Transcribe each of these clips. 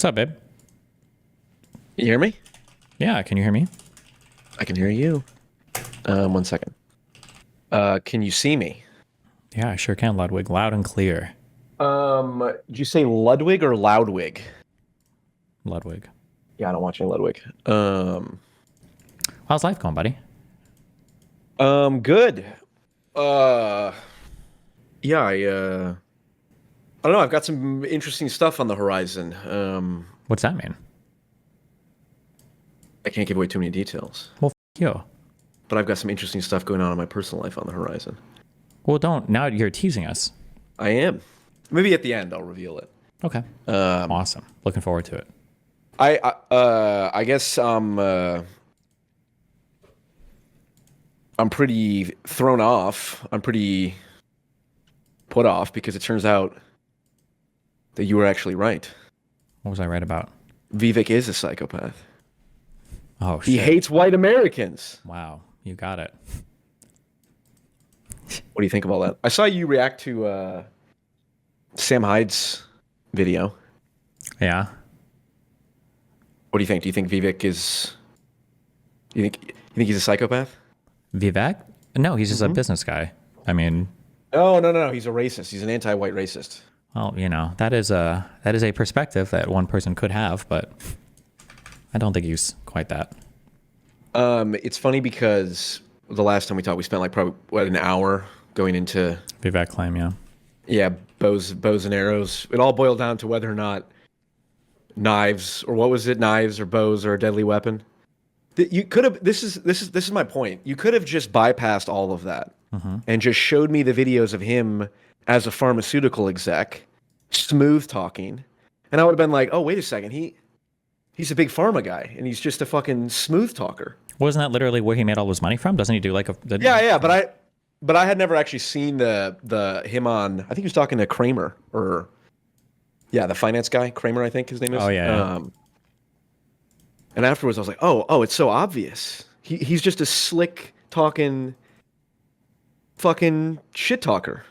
What's up, babe? You hear me? Yeah, can you hear me? I can hear you. 1 second. Can you see me? Yeah, I sure can, Ludwig. Loud and clear. Did you say Ludwig or Loudwig? Ludwig. Yeah, I don't watch any Ludwig. How's life going, buddy? Good. Yeah, I don't know. I've got some interesting stuff on the horizon. What's that mean? I can't give away too many details. Well, you. But I've got some interesting stuff going on in my personal life on the horizon. Well, don't. Now you're teasing us. I am. Maybe at the end I'll reveal it. Okay. Awesome. Looking forward to it. I guess I'm pretty thrown off. I'm pretty put off because it turns out that you were actually right. What was I right about? Vivek is a psychopath. Oh, shit. He hates white Americans. Wow. You got it. What do you think of all that? I saw you react to Sam Hyde's video. Yeah. What do you think? Do you think Vivek is... You think he's a psychopath? Vivek? No, he's just a business guy. I mean... Oh, no. He's a racist. He's an anti-white racist. Well, you know, that is a perspective that one person could have, but I don't think he's quite that. It's funny because the last time we talked, we spent like probably an hour going into Vivek claim, yeah. Yeah, bows and arrows. It all boiled down to whether or not knives, or what was it, knives or bows are a deadly weapon. You could have. This is my point. You could have just bypassed all of that and just showed me the videos of him as a pharmaceutical exec, smooth talking, and I would have been like, oh, wait a second, he's a big pharma guy, and he's just a fucking smooth talker. Wasn't that literally where he made all his money from? Doesn't he do like a... Yeah, but I had never actually seen the him on... I think he was talking to Kramer, or... Yeah, the finance guy, Kramer, I think his name is. Oh, yeah. And afterwards, I was like, oh, it's so obvious. He's just a slick talking fucking shit talker.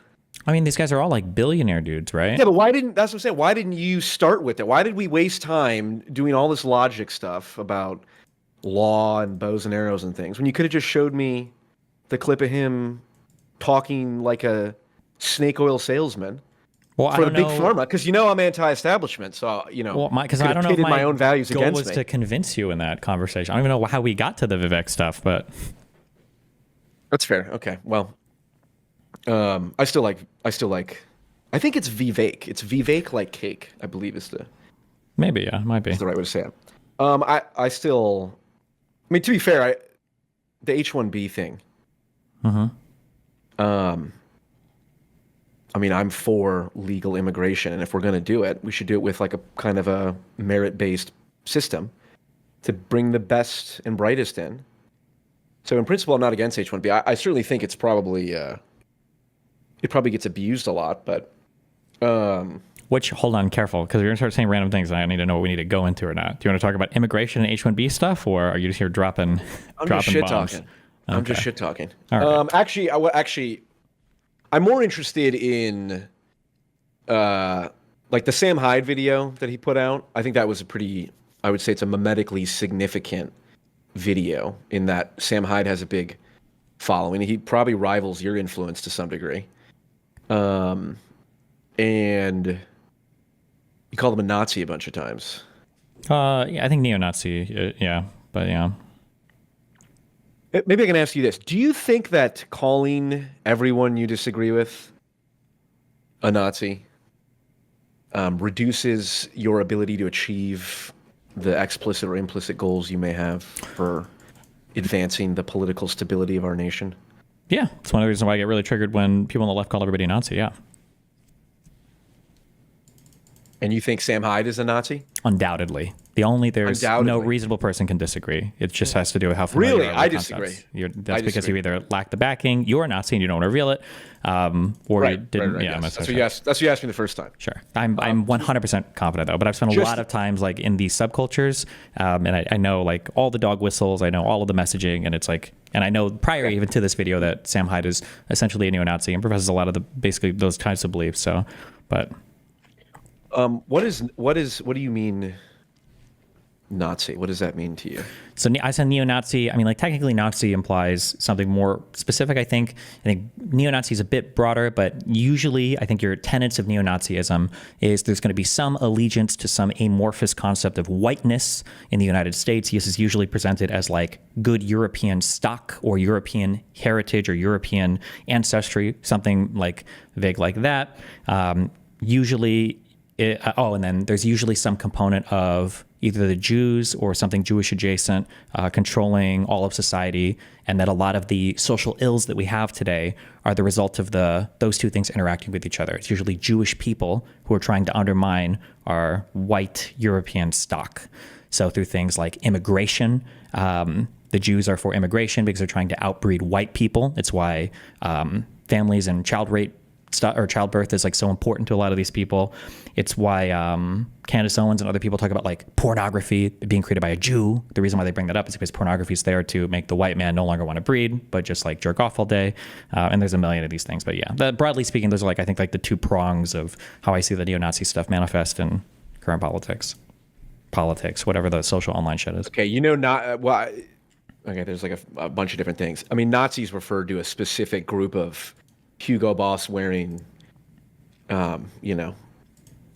I mean, these guys are all like billionaire dudes, right? Yeah, but that's what I'm saying. Why didn't you start with it? Why did we waste time doing all this logic stuff about law and bows and arrows and things when you could have just showed me the clip of him talking like a snake oil salesman? Well, for the big pharma, because I'm anti-establishment, so because I don't know if my own values goal against was me. To convince you in that conversation. I don't even know how we got to the Vivek stuff, but that's fair. Okay, well, I still like. I think it's Vivek. It's Vivek like cake, I believe is the maybe might be is the right way to say it. I still, I mean, to be fair, the H-1B thing. I mean, I'm for legal immigration, and if we're going to do it, we should do it with like a kind of a merit-based system to bring the best and brightest in. So in principle, I'm not against H-1B. I certainly think it's probably, it probably gets abused a lot, but... Which, hold on, careful, because you're going to start saying random things, and I need to know what we need to go into or not. Do you want to talk about immigration and H-1B stuff, or are you just here dropping bombs? Shit-talking. I'm just shit-talking. Right. Actually, I'm more interested in, like the Sam Hyde video that he put out. I think that was I would say it's a memetically significant video in that Sam Hyde has a big following. He probably rivals your influence to some degree. And you called him a Nazi a bunch of times. Yeah, I think neo-Nazi, yeah, but yeah. Maybe I can ask you this. Do you think that calling everyone you disagree with a Nazi reduces your ability to achieve the explicit or implicit goals you may have for advancing the political stability of our nation? Yeah, it's one of the reasons why I get really triggered when people on the left call everybody a Nazi, yeah. And you think Sam Hyde is a Nazi? Undoubtedly. There's no reasonable person can disagree. It just has to do with how familiar really? you are I with disagree. Concepts. That's because you either lack the backing, you're a Nazi and you don't want to reveal it, or you didn't. Right, yeah, yes. That's what you asked me the first time. Sure. I'm 100% confident though, but I've spent a lot of times like in these subcultures, and I know like all the dog whistles, I know all of the messaging, and it's like, and I know prior even to this video that Sam Hyde is essentially a neo-Nazi and professes a lot of basically those types of beliefs. So, but What do you mean Nazi? What does that mean to you? So I said neo-Nazi. I mean, like technically Nazi implies something more specific, I think. I think neo-Nazi is a bit broader, but usually I think your tenets of neo-Nazism is there's going to be some allegiance to some amorphous concept of whiteness in the United States. This is usually presented as like good European stock or European heritage or European ancestry, something like vague like that. Usually, and then there's usually some component of either the Jews or something Jewish adjacent controlling all of society, and that a lot of the social ills that we have today are the result of those two things interacting with each other. It's usually Jewish people who are trying to undermine our white European stock. So through things like immigration, the Jews are for immigration because they're trying to outbreed white people. It's why families and childbirth is like so important to a lot of these people. It's why Candace Owens and other people talk about like pornography being created by a Jew. The reason why they bring that up is because pornography is there to make the white man no longer want to breed, but just like jerk off all day. And there's a million of these things. But yeah, broadly speaking, those are like, I think like the two prongs of how I see the neo-Nazi stuff manifest in current politics, whatever the social online shit is. Okay, okay, there's like a bunch of different things. I mean, Nazis referred to a specific group of Hugo Boss wearing,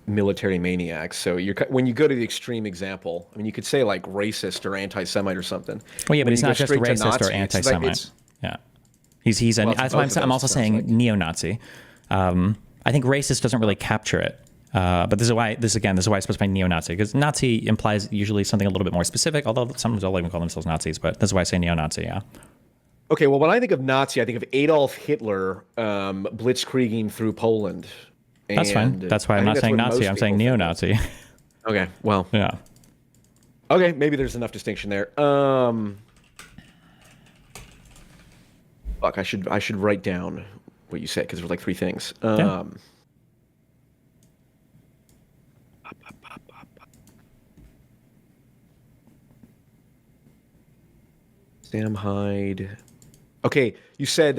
military maniacs. So when you go to the extreme example, I mean, you could say like racist or anti-Semite or something. Well, yeah, but he's not just racist or anti-Semite. Yeah, I'm also saying like neo-Nazi. I think racist doesn't really capture it. But this is why it's supposed to be neo-Nazi, because Nazi implies usually something a little bit more specific, although sometimes they'll even call themselves Nazis, but this is why I say neo-Nazi, yeah. Okay, well, when I think of Nazi, I think of Adolf Hitler blitzkrieging through Poland. That's fine. That's why I'm not saying Nazi. I'm saying neo-Nazi. Okay, well. Yeah. Okay, maybe there's enough distinction there. Fuck, I should write down what you said, because there's like three things. Sam Hyde. Okay, you said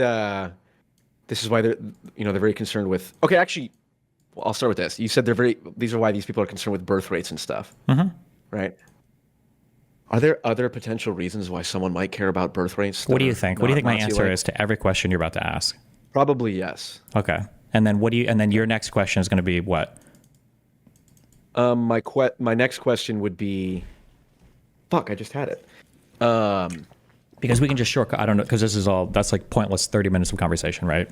this is why they're very concerned with. Okay, actually, well, I'll start with this. You said these are why these people are concerned with birth rates and stuff. Mm-hmm. Right? Are there other potential reasons why someone might care about birth rates? What do you think? What do you think my answer is to every question you're about to ask? Probably yes. Okay, and then your next question is going to be what? My next question would be, fuck, I just had it. Because we can just shortcut. I don't know, because that's like pointless 30 minutes of conversation, right?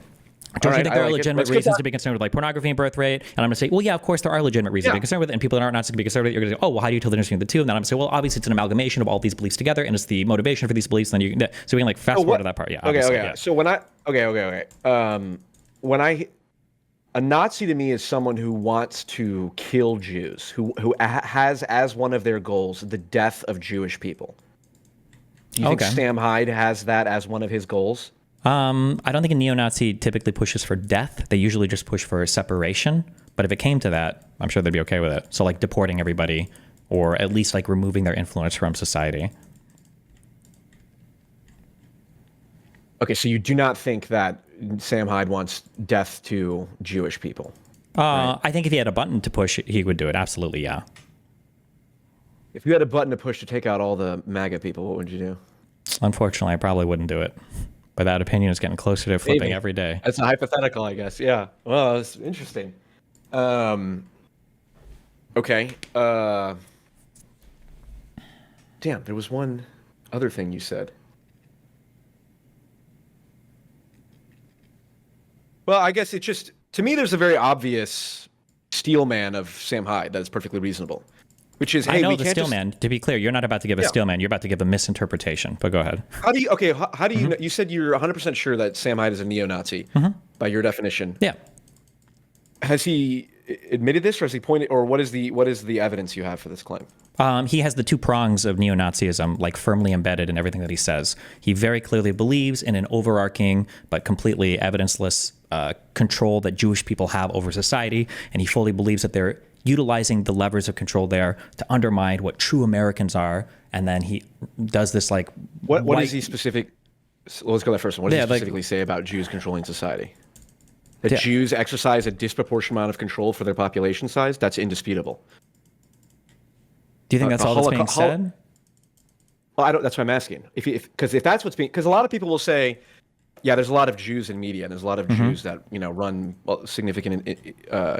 Don't you think there are legitimate reasons to be concerned with like pornography and birth rate? And I'm going to say, well, yeah, of course there are legitimate reasons to be concerned with it, and people that aren't not to be concerned with it, you're going to say, oh, well, how do you tell the difference between the two? And then I'm going to say, well, obviously it's an amalgamation of all these beliefs together, and it's the motivation for these beliefs. Then so we can like fast forward to that part. Yeah. Okay. Yeah. So a Nazi to me is someone who wants to kill Jews, who has as one of their goals the death of Jewish people. Do you think Sam Hyde has that as one of his goals? I don't think a neo-Nazi typically pushes for death. They usually just push for separation. But if it came to that, I'm sure they'd be okay with it. So like deporting everybody, or at least like removing their influence from society. Okay, so you do not think that Sam Hyde wants death to Jewish people? Right? I think if he had a button to push, he would do it. Absolutely, yeah. If you had a button to push to take out all the MAGA people, what would you do? Unfortunately, I probably wouldn't do it. But that opinion is getting closer to flipping every day. That's a hypothetical, I guess. Yeah. Well, that's interesting. Okay. Damn, there was one other thing you said. Well, I guess it's just, to me, there's a very obvious steel man of Sam Hyde that is perfectly reasonable. Which is, hey, I know the steel man. To be clear, you're not about to give a steel man. You're about to give a misinterpretation. But go ahead. How do you know? You said you're 100% sure that Sam Hyde is a neo-Nazi by your definition. Yeah. Has he admitted this, or has he pointed, or what is the evidence you have for this claim? He has the two prongs of neo-Nazism like firmly embedded in everything that he says. He very clearly believes in an overarching but completely evidenceless control that Jewish people have over society, and he fully believes that they're utilizing the levers of control there to undermine what true Americans are. And then he does this like what is he specific? Let's go there first. What does he specifically say about Jews controlling society? That Yeah. Jews exercise a disproportionate amount of control for their population size, that's indisputable. Do you think that's all that's being said? Well, I don't. That's what I'm asking. Because if that's what's being, because a lot of people will say, yeah, there's a lot of Jews in media, and there's a lot of Jews that run significant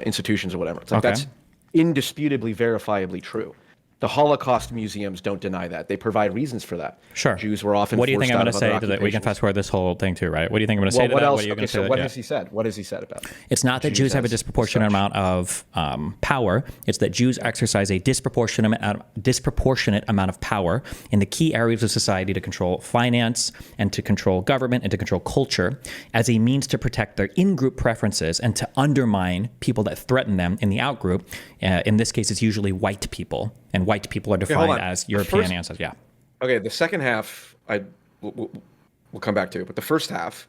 institutions or whatever. It's like that's indisputably, verifiably true. The Holocaust museums don't deny that. They provide reasons for that. Sure. Jews were often. What do you think I'm going to say to that? We can fast forward this whole thing too, right? What do you think I'm going to say to what that? else? What are you going to say? What has he said? What has he said about it? It's not that Jews have a disproportionate amount of power. It's that Jews exercise a disproportionate amount of power in the key areas of society to control finance and to control government and to control culture as a means to protect their in-group preferences and to undermine people that threaten them in the out-group. In this case, it's usually white people, and white people are defined as European ancestors. Yeah. Okay, the second half we'll come back to, but the first half,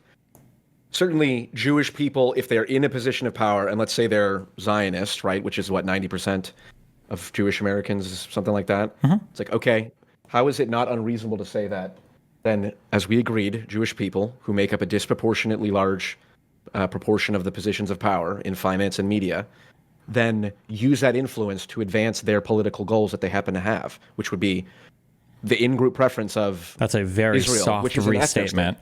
certainly Jewish people, if they're in a position of power, and let's say they're Zionist, right, which is what 90% of Jewish Americans, something like that. It's like, okay, how is it not unreasonable to say that then, as we agreed, Jewish people who make up a disproportionately large proportion of the positions of power in finance and media, then use that influence to advance their political goals that they happen to have, which would be the in-group preference of That's a very Israel, soft which is restatement.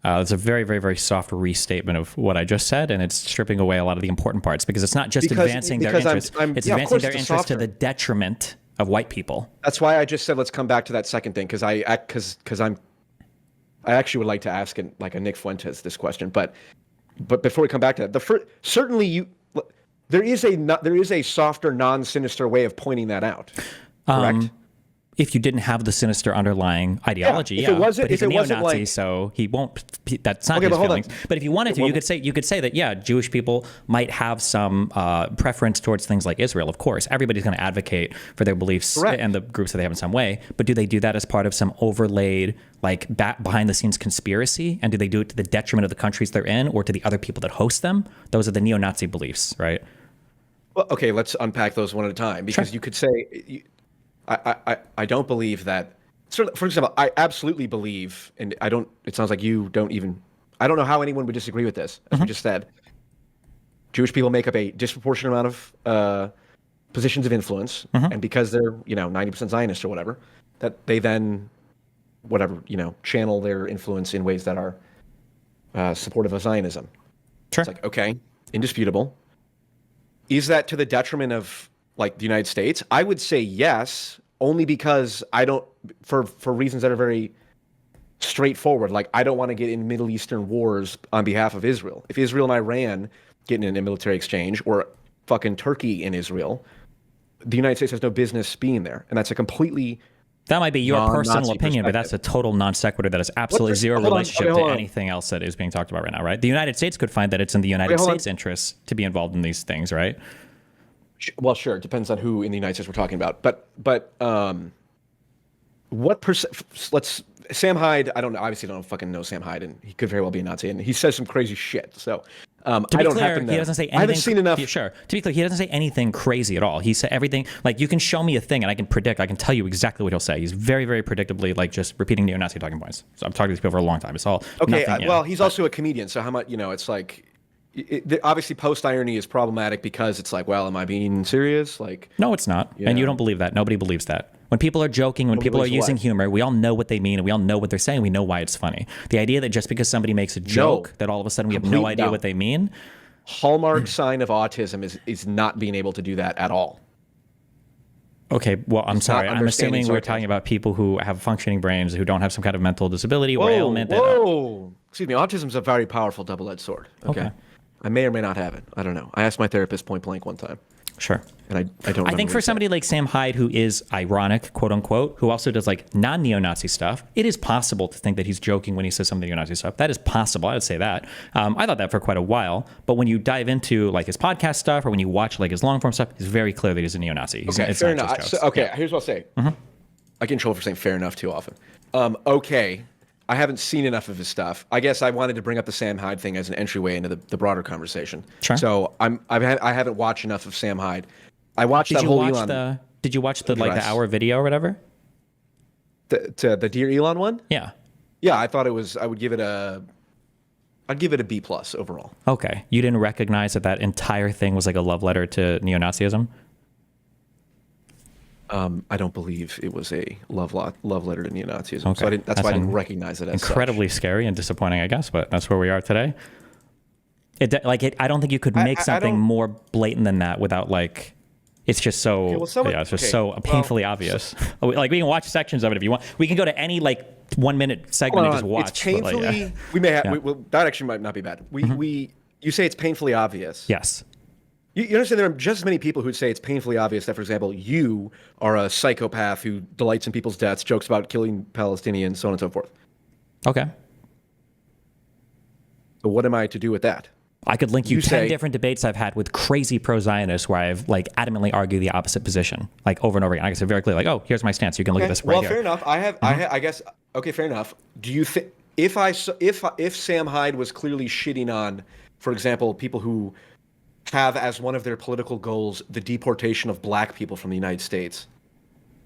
It's a very, very, very soft restatement of what I just said, and it's stripping away a lot of the important parts because it's not just advancing their interests. It's advancing their interests to the detriment of white people. That's why I just said let's come back to that second thing, because I actually would like to ask like a Nick Fuentes this question, but before we come back to that, certainly there is a softer, non-sinister way of pointing that out. Correct. If you didn't have the sinister underlying ideology, but he's a neo-Nazi, so he won't. That's not his feelings. But if you wanted to, you could say that Jewish people might have some preference towards things like Israel. Of course, everybody's going to advocate for their beliefs and the groups that they have in some way. But do they do that as part of some overlaid, like behind-the-scenes conspiracy? And do they do it to the detriment of the countries they're in, or to the other people that host them? Those are the neo-Nazi beliefs, right? Well, okay, let's unpack those one at a time, because you could say. I don't believe that. For example, I absolutely believe, and I don't. It sounds like you don't even. I don't know how anyone would disagree with this. As we just said, Jewish people make up a disproportionate amount of positions of influence, and because they're 90% Zionist or whatever, that they then channel their influence in ways that are supportive of Zionism. Sure. It's like, okay, indisputable. Is that to the detriment of like the United States? I would say yes, only because I don't, for reasons that are very straightforward. Like, I don't want to get in Middle Eastern wars on behalf of Israel. If Israel and Iran get in a military exchange, or fucking Turkey and Israel, the United States has no business being there. And that's a completely That might be your personal opinion, but that's a total non sequitur that has absolutely zero relationship to anything else that is being talked about right now, right? The United States could find that it's in the United States' interests to be involved in these things, right? Well, sure. It depends on who in the United States we're talking about. But what percent? Let's Sam Hyde. I don't know. Obviously, don't fucking know Sam Hyde, and he could very well be a Nazi, and he says some crazy shit. So to be I don't clear, happen to. He doesn't say anything. I haven't seen enough. Sure. To be clear, he doesn't say anything crazy at all. He said everything. Like, you can show me a thing, and I can predict. I can tell you exactly what he'll say. He's very, very predictably like just repeating neo-Nazi talking points. So I'm talking to these people for a long time. It's all okay. Nothing, Well, he's also a comedian, so how much it's like. Obviously, post-irony is problematic because it's like, well, am I being serious? Like, no, it's not. And you don't believe that. Nobody believes that. When people are joking, when people are using humor, we all know what they mean, and we all know what they're saying. We know why it's funny. The idea that just because somebody makes a joke, that all of a sudden we have no idea what they mean. Hallmark sign of autism is not being able to do that at all. Okay, well, I'm sorry. I'm assuming we're talking about people who have functioning brains, who don't have some kind of mental disability or ailment. Excuse me. Autism is a very powerful double-edged sword. Okay. I may or may not have it. I don't know. I asked my therapist point blank one time. Sure. And I don't. I think for somebody like Sam Hyde, who is ironic, quote unquote, who also does like non-neo-Nazi stuff, it is possible to think that he's joking when he says some neo-Nazi stuff. That is possible. I would say that. I thought that for quite a while. But when you dive into like his podcast stuff, or when you watch like his long-form stuff, it's very clear that he's a neo-Nazi. Okay, fair enough. Here's what I'll say. I get in trouble for saying fair enough too often. Okay. I haven't seen enough of his stuff. I guess I wanted to bring up the Sam Hyde thing as an entryway into the broader conversation. Sure. So I haven't watched enough of Sam Hyde. I watched that whole Elon. Did you watch the hour video or whatever? The Dear Elon one? Yeah. Yeah, I thought it was. I would give it a I'd give it a B plus overall. Okay. You didn't recognize that entire thing was like a love letter to neo-Nazism? I don't believe it was a love letter to neo-Nazism. Okay. So that's why I didn't recognize it as incredibly scary and disappointing, I guess, but that's where we are today. I don't think you could make something more blatant than that without like, it's just so, it's just so painfully obvious. Like we can watch sections of it if you want. We can go to any like 1 minute segment and just watch. It's painfully, we may have, that actually might not be bad. You say it's painfully obvious. Yes. You understand there are just as many people who'd say it's painfully obvious that, for example, you are a psychopath who delights in people's deaths, jokes about killing Palestinians, so on and so forth. Okay. So what am I to do with that? I could link you 10 different debates I've had with crazy pro-Zionists where I've like adamantly argued the opposite position, like over and over again. I can say very clearly, like, oh, here's my stance. You can look at this right here. Well, fair enough. I guess, okay, fair enough. Do you think, if Sam Hyde was clearly shitting on, for example, people who have as one of their political goals the deportation of black people from the United States,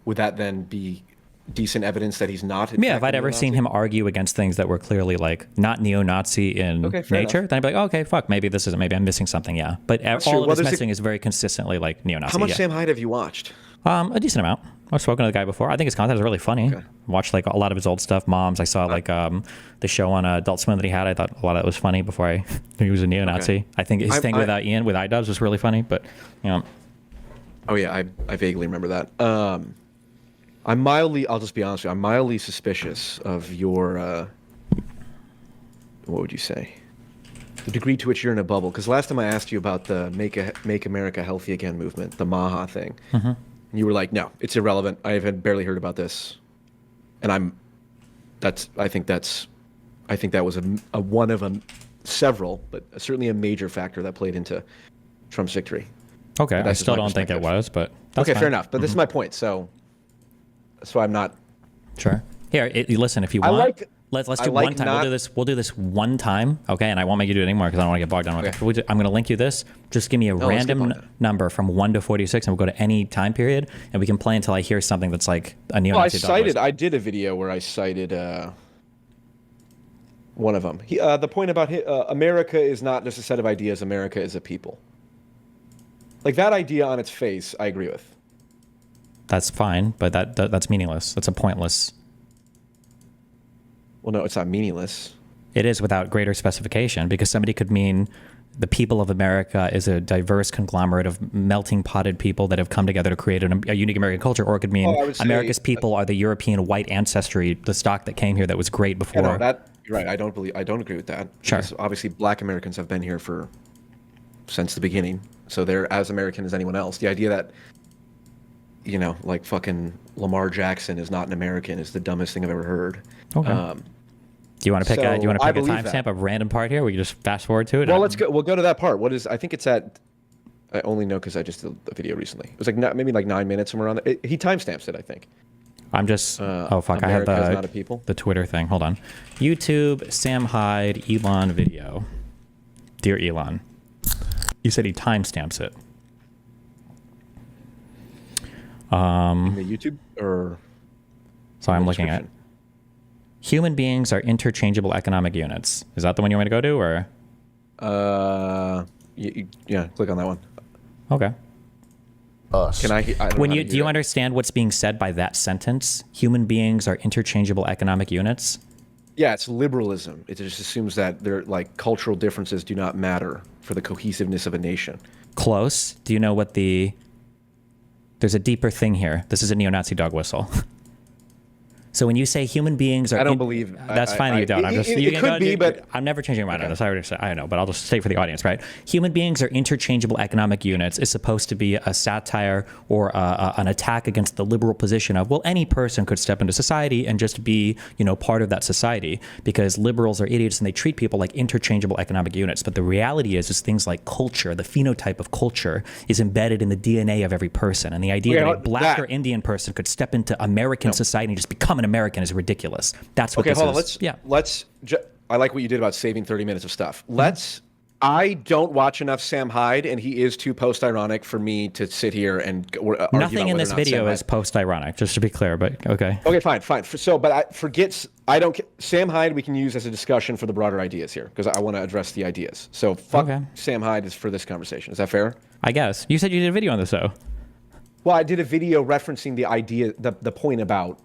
would that then be decent evidence that he's not? Yeah, if I'd ever seen him argue against things that were clearly like not neo-Nazi in nature, then I'd be like, oh, okay, fuck, maybe this isn't, maybe I'm missing something, yeah. But all of his messaging is very consistently like neo-Nazi. How much Sam Hyde have you watched? A decent amount. I've spoken to the guy before. I think his content is really funny. Okay. Watched like a lot of his old stuff, Moms. I saw like the show on Adult Swim that he had. I thought a lot of it was funny before I knew he was a neo-Nazi. Okay. I think his thing with Ian, with iDubbbz was really funny, but you know. Oh yeah, I vaguely remember that. I'll just be honest with you, I'm mildly suspicious of your, what would you say? The degree to which you're in a bubble. Because last time I asked you about the Make America Healthy Again movement, the MAHA thing, and you were like, no, it's irrelevant. I have barely heard about this. And I think that was a one of several, but certainly a major factor that played into Trump's victory. Okay, I still don't think it was, but that's okay, fair enough. But this is my point, so that's why I'm not. Sure. Here, listen, if you want, let's do one time. We'll do this one time, okay? And I won't make you do it anymore because I don't want to get bogged down with it. I'm going to link you this. Just give me a random number from 1 to 46, and we'll go to any time period, and we can play until I hear something that's like a neo-Nazi. I did a video where I cited one of them. The point about America is not just a set of ideas. America is a people. Like that idea on its face, I agree with. That's fine, but that's meaningless. That's a pointless. Well, no, it's not meaningless. It is without greater specification, because somebody could mean the people of America is a diverse conglomerate of melting potted people that have come together to create a unique American culture, or it could mean America's people are the European white ancestry, the stock that came here that was great before. Yeah, no, you're right. I don't agree with that. Sure. Obviously, black Americans have been here since the beginning, so they're as American as anyone else. The idea that, you know, like fucking Lamar Jackson is not an American is the dumbest thing I've ever heard. Okay. Do you want to pick a timestamp, a random part here? We can just fast forward to it. Well, let's go. We'll go to that part. I think it's at. I only know because I just did the video recently. It was like maybe like 9 minutes somewhere around there. He timestamps it, I think. I'm just. Oh fuck! America I have not a people. The Twitter thing. Hold on. YouTube Sam Hyde Elon video. Dear Elon, you said he timestamps it. In the YouTube or. So I'm looking at. Human beings are interchangeable economic units. Is that the one you want to go to, or? Yeah. Click on that one. Okay. Us. Do you understand what's being said by that sentence? Human beings are interchangeable economic units. Yeah, it's liberalism. It just assumes that like cultural differences do not matter for the cohesiveness of a nation. Close. Do you know what There's a deeper thing here. This is a neo-Nazi dog whistle. So when you say human beings are... I don't believe... That's fine that you don't. It could be, but... I'm never changing my mind on this. I know, but I'll just say for the audience, right? Human beings are interchangeable economic units is supposed to be a satire or an attack against the liberal position of, well, any person could step into society and just be, part of that society, because liberals are idiots and they treat people like interchangeable economic units. But the reality is things like culture, the phenotype of culture is embedded in the DNA of every person. And the idea that a black or Indian person could step into American society and just become an American is ridiculous. That's what this is. I like what you did about saving 30 minutes of stuff. Let's I don't watch enough Sam Hyde, and he is too post-ironic for me to sit here and argue Nothing about in whether this or not Sam video Hyde. is post-ironic, just to be clear, but okay. Okay, fine. So, but I don't. Sam Hyde we can use as a discussion for the broader ideas here because I want to address the ideas. So fuck Okay. Sam Hyde is for this conversation. Is that fair? I guess. You said you did a video on this, though. Well, I did a video referencing the idea, the point about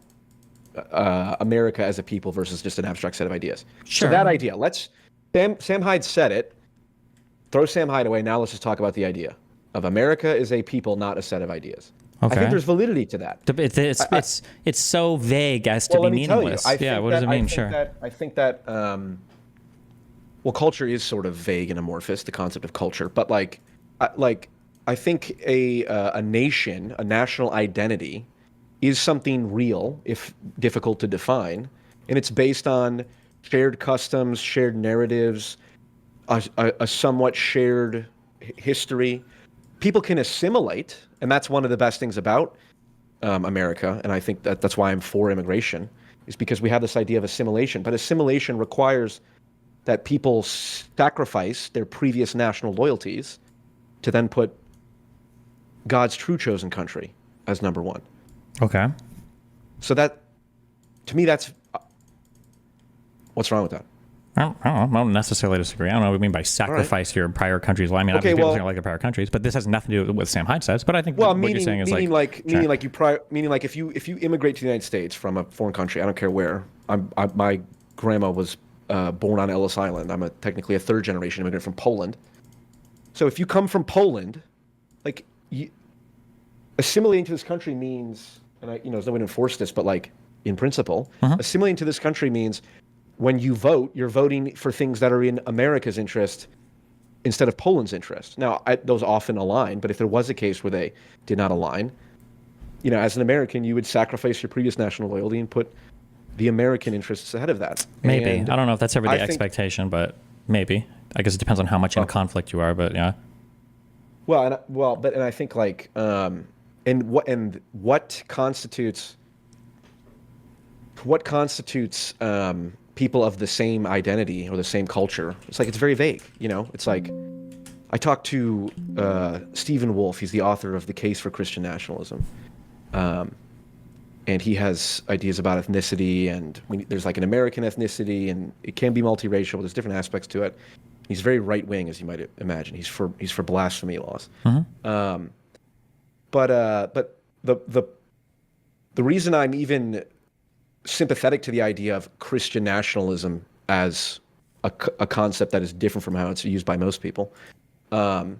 America as a people versus just an abstract set of ideas. Sure. So that idea, Sam Hyde said it. Throw Sam Hyde away. Now let's just talk about the idea of America is a people, not a set of ideas. Okay. I think there's validity to that. It's so vague as to be meaningless. Yeah, what does it mean? Sure. I think that well, culture is sort of vague and amorphous, the concept of culture. But I think a nation, a national identity, is something real, if difficult to define, and it's based on shared customs, shared narratives, a somewhat shared history. People can assimilate, and that's one of the best things about America, and I think that's why I'm for immigration, is because we have this idea of assimilation. But assimilation requires that people sacrifice their previous national loyalties to then put God's true chosen country as number one. Okay. So that, to me, that's what's wrong with that? I don't necessarily disagree. I don't know what you mean by sacrifice your prior countries. Well, I mean, Okay, people well- don't like their prior countries, but this has nothing to do with what Sam Hyde says. But I think Well, what you're saying is meaning like if you immigrate to the United States from a foreign country, I don't care where. My grandma was born on Ellis Island. I'm technically a third generation immigrant from Poland. So if you come from Poland, like assimilating to this country means, and there's no way to enforce this, but like in principle, assimilating to this country means when you vote, you're voting for things that are in America's interest instead of Poland's interest. Now, those often align, but if there was a case where they did not align, as an American, you would sacrifice your previous national loyalty and put the American interests ahead of that. maybe. And I don't know if that's ever the I think- expectation, but maybe. I guess it depends on how much in conflict you are, but yeah. But I think what constitutes people of the same identity or the same culture? It's very vague. It's like I talked to Stephen Wolfe. He's the author of The Case for Christian Nationalism, and he has ideas about ethnicity. And there's like an American ethnicity, and it can be multiracial. There's different aspects to it. He's very right wing, as you might imagine. He's for blasphemy laws. But the reason I'm even sympathetic to the idea of Christian nationalism as a concept that is different from how it's used by most people, or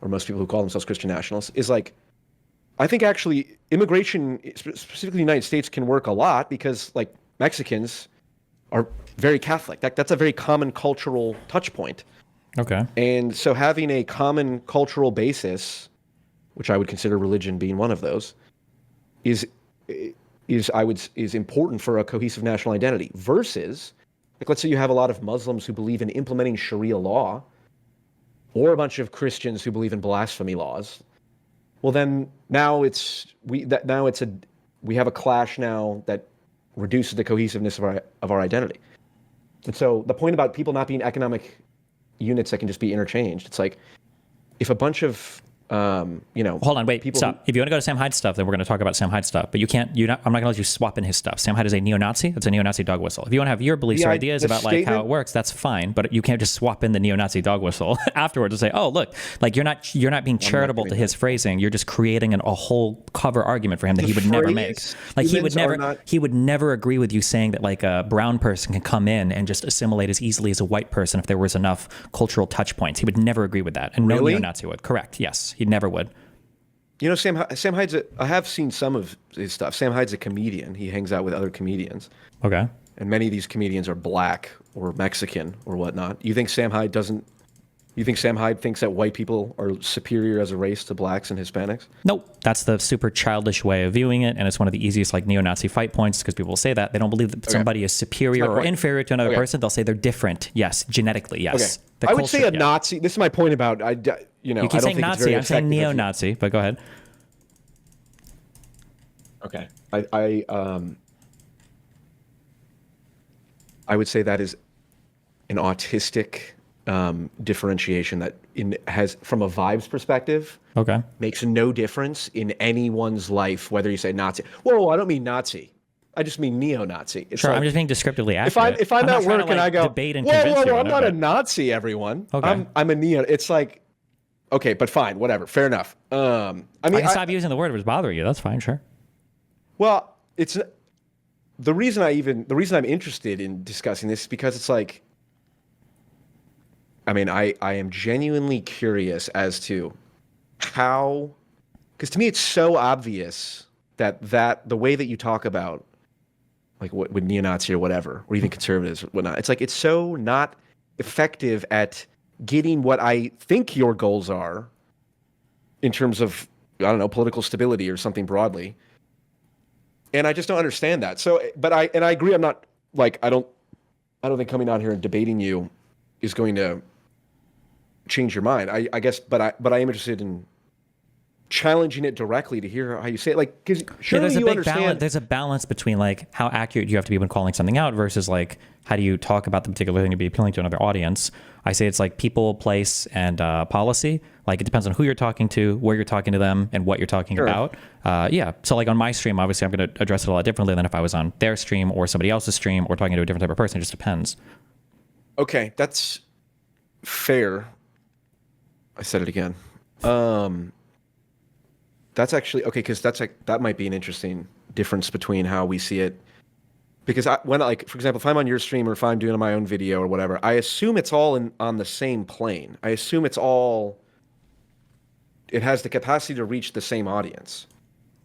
most people who call themselves Christian nationalists, is I think actually immigration, specifically the United States, can work a lot because Mexicans are very Catholic. That's a very common cultural touch point. Okay. And so having a common cultural basis, which I would consider religion being one of those, is important for a cohesive national identity. Versus, let's say you have a lot of Muslims who believe in implementing Sharia law, or a bunch of Christians who believe in blasphemy laws. Well, then now we have a clash now that reduces the cohesiveness of our identity. And so the point about people not being economic units that can just be interchanged, it's like if a bunch of Hold on, wait, stop. If you want to go to Sam Hyde stuff, then we're going to talk about Sam Hyde stuff. But I'm not going to let you swap in his stuff. Sam Hyde is a neo-Nazi. That's a neo-Nazi dog whistle. If you want to have your beliefs or ideas about how it works, that's fine. But you can't just swap in the neo-Nazi dog whistle afterwards and say, oh, look, you're not being charitable to his phrasing. You're just creating a whole cover argument for him that he would never make. He would never agree with you saying that a brown person can come in and just assimilate as easily as a white person if there was enough cultural touch points. He would never agree with that. And no neo-Nazi would. Correct. Yes. He never would. Sam Hyde's I have seen some of his stuff. Sam Hyde's a comedian. He hangs out with other comedians. Okay. And many of these comedians are black or Mexican or whatnot. You think Sam Hyde thinks that white people are superior as a race to blacks and Hispanics? Nope. That's the super childish way of viewing it, and it's one of the easiest neo-Nazi fight points because people will say that. They don't believe that somebody is superior or inferior to another person. They'll say they're different. Yes. Genetically, yes. Okay. I would say Nazi. This is my point about you keep saying Nazi. I'm saying neo-Nazi, but go ahead. Okay. I would say that is an autistic differentiation that has, from a vibes perspective, Okay. makes no difference in anyone's life, whether you say Nazi. Whoa, I don't mean Nazi. I just mean neo-Nazi. It's Sure, like, I'm just being descriptively accurate. if I'm not at trying work to, and I go, debate and whoa, convince whoa, you whoa, on I'm it, not a but- Nazi, everyone. Okay. I'm a neo. It's like, okay, but fine, whatever, fair enough. I mean, I can stop using the word if it's bothering you. That's fine, sure. well, it's the reason I'm interested in discussing this is because it's like, I mean, I am genuinely curious as to how, because to me it's so obvious that the way that you talk about, like, what with neo-Nazi or whatever, or even conservatives or whatnot, it's like it's so not effective at getting what I think your goals are in terms of, I don't know, political stability or something broadly. And I just don't understand that. So, but I agree. I'm not like, I don't think coming out here and debating you is going to change your mind. I guess, but I am interested in challenging it directly to hear how you say it. Like, because surely you understand. There's a balance between like how accurate you have to be when calling something out versus like how do you talk about the particular thing to be appealing to another audience. I say it's like people, place, and policy. Like, it depends on who you're talking to, where you're talking to them, and what you're talking about. Yeah. So like on my stream, obviously I'm going to address it a lot differently than if I was on their stream or somebody else's stream or talking to a different type of person. It just depends. Okay, that's fair. I said it again. That's actually okay, because that might be an interesting difference between how we see it. Because when like, for example, if I'm on your stream or if I'm doing my own video or whatever, I assume it's all on the same plane. I assume it has the capacity to reach the same audience.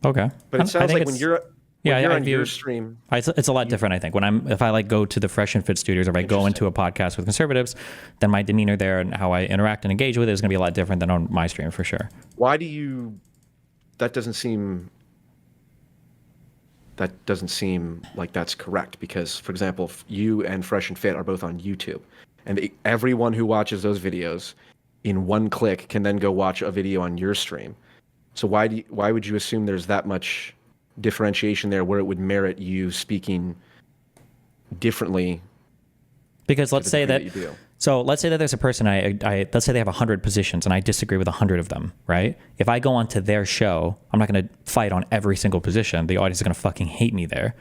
Okay. But it sounds like when you're on your stream, it's a lot different. I think if I like go to the Fresh and Fit studios, or if I go into a podcast with conservatives, then my demeanor there and how I interact and engage with it is going to be a lot different than on my stream for sure. Why do you? That doesn't seem like that's correct, because, for example, if you and Fresh and Fit are both on YouTube, and everyone who watches those videos in one click can then go watch a video on your stream. So why would you assume there's that much differentiation there where it would merit you speaking differently? Because let's say that there's a person, let's say they have 100 positions and I disagree with 100 of them, right? If I go onto their show, I'm not going to fight on every single position. The audience is going to fucking hate me there.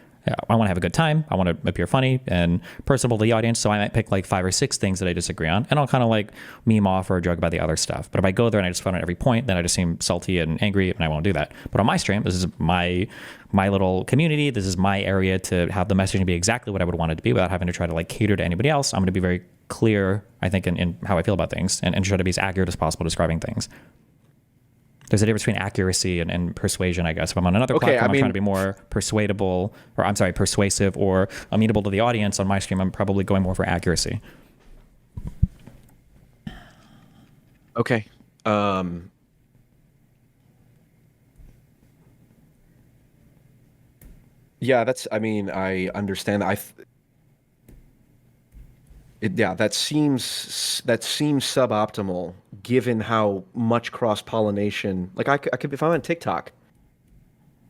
I want to have a good time. I want to appear funny and personable to the audience. So I might pick like 5 or 6 things that I disagree on, and I'll kind of like meme off or joke about the other stuff. But if I go there and I just fight on every point, then I just seem salty and angry, and I won't do that. But on my stream, this is my little community. This is my area to have the messaging be exactly what I would want it to be without having to try to like cater to anybody else. I'm going to be very clear, I think, in how I feel about things, and try to be as accurate as possible describing things. There's a difference between accuracy and persuasion, I guess. If I'm on another platform, I'm trying to be more persuasive or amenable to the audience. On my stream, I'm probably going more for accuracy. Okay. Yeah, I understand. That seems suboptimal given how much cross-pollination. Like I could, if I'm on TikTok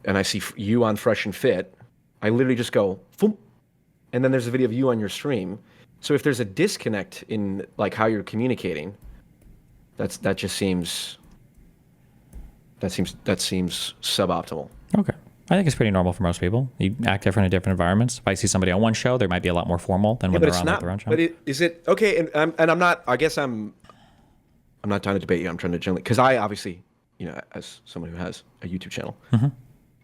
and I see you on Fresh and Fit, I literally just go, Foom, and then there's a video of you on your stream. So if there's a disconnect in like how you're communicating, that seems suboptimal. Okay. I think it's pretty normal for most people. You act different in different environments. If I see somebody on one show, they might be a lot more formal than when they're on their own show. But is it okay? And I'm not. I guess I'm not trying to debate you. I'm trying to generally, because I obviously, as someone who has a YouTube channel,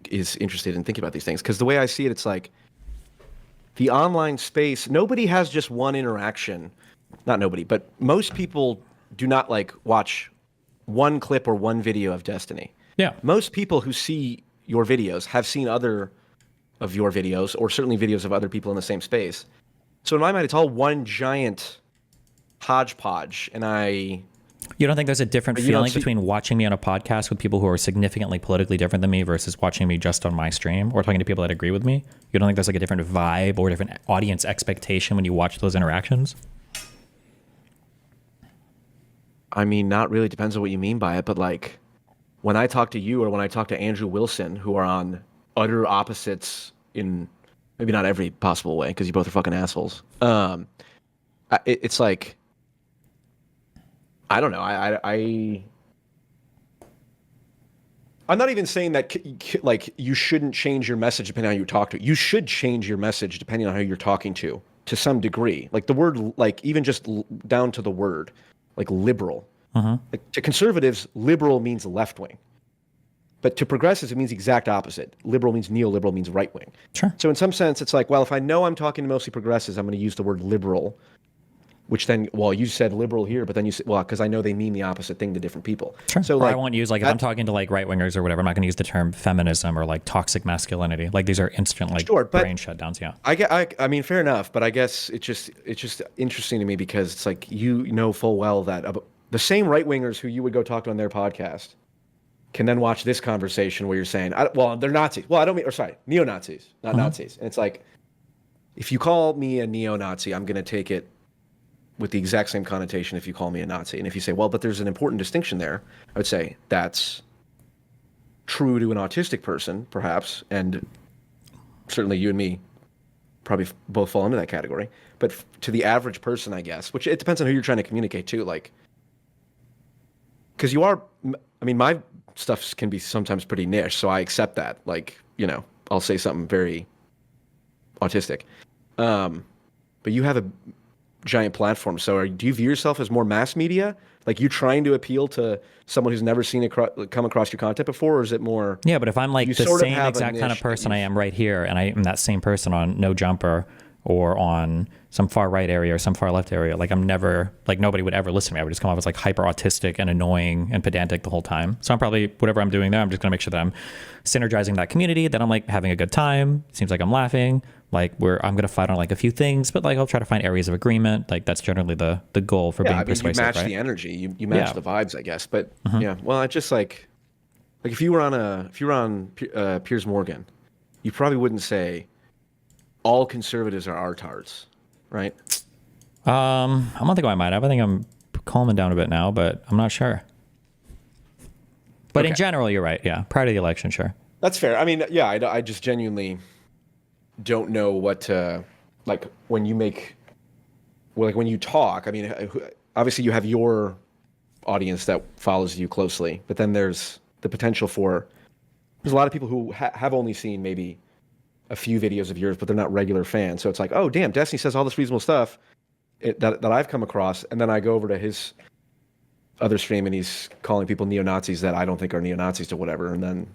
is interested in thinking about these things. Because the way I see it, it's like the online space. Nobody has just one interaction. Not nobody, but most people do not like watch one clip or one video of Destiny. Yeah. Most people who see your videos have seen other of your videos, or certainly videos of other people in the same space. So in my mind, it's all one giant hodgepodge. And you don't think there's a different feeling between watching me on a podcast with people who are significantly politically different than me versus watching me just on my stream or talking to people that agree with me? You don't think there's like a different vibe or different audience expectation when you watch those interactions? I mean, not really. Depends on what you mean by it. But like, when I talk to you or when I talk to Andrew Wilson, who are on utter opposites in maybe not every possible way, because you both are fucking assholes. It's like, I don't know. I'm not even saying that like you shouldn't change your message depending on who you talk to. You should change your message depending on who you're talking to some degree. Like the word, like even just down to the word, like liberal. Like to conservatives, liberal means left wing. But to progressives, it means the exact opposite. Liberal means neoliberal means right wing. Sure. So in some sense, it's like, well, if I know I'm talking to mostly progressives, I'm going to use the word liberal, which then, well, you said liberal here, but then you said, well, because I know they mean the opposite thing to different people. Sure. So or like, I won't use, like, if I'm talking to like right wingers or whatever, I'm not going to use the term feminism or like toxic masculinity. Like these are instant like brain shutdowns. Yeah. I mean, fair enough, but I guess it's just interesting to me because it's like you know full well that the same right wingers who you would go talk to on their podcast can then watch this conversation where you're saying, well, they're Nazis. Well, I don't mean, or sorry, neo-Nazis, not Nazis. And it's like, if you call me a neo-Nazi, I'm going to take it with the exact same connotation if you call me a Nazi. And if you say, well, but there's an important distinction there, I would say that's true to an autistic person, perhaps, and certainly you and me probably both fall into that category. But to the average person, I guess, which it depends on who you're trying to communicate to, like, because you are, I mean, my stuff can be sometimes pretty niche, so I accept that. Like, you know, I'll say something very autistic. But you have a giant platform. So do you view yourself as more mass media? Like you trying to appeal to someone who's never seen it come across your content before, or is it more? Yeah, but if I'm like the same exact kind of person I am right here, and I am that same person on No Jumper or on some far right area or some far left area, like I'm never, like nobody would ever listen to me. I would just come off as like hyper autistic and annoying and pedantic the whole time. So I'm probably, whatever I'm doing there, I'm just gonna make sure that I'm synergizing that community, that I'm like having a good time. Seems like I'm laughing. Like I'm gonna fight on like a few things, but like I'll try to find areas of agreement. Like that's generally the goal for being persuasive. You match right? the energy, you match the vibes, I guess. But yeah, well, I just like if you were on Piers Morgan, you probably wouldn't say all conservatives are artards, right? I don't think I might have. I think I'm calming down a bit now, but I'm not sure. But in general, you're right. Yeah, prior to the election, sure. That's fair. I mean, yeah, I just genuinely don't know what to, like when you make, well, like when you talk. I mean, obviously you have your audience that follows you closely, but then there's the potential for there's a lot of people who have only seen maybe a few videos of yours, but they're not regular fans. So it's like, oh, damn, Destiny says all this reasonable stuff that I've come across. And then I go over to his other stream and he's calling people neo-Nazis that I don't think are neo-Nazis or whatever. And then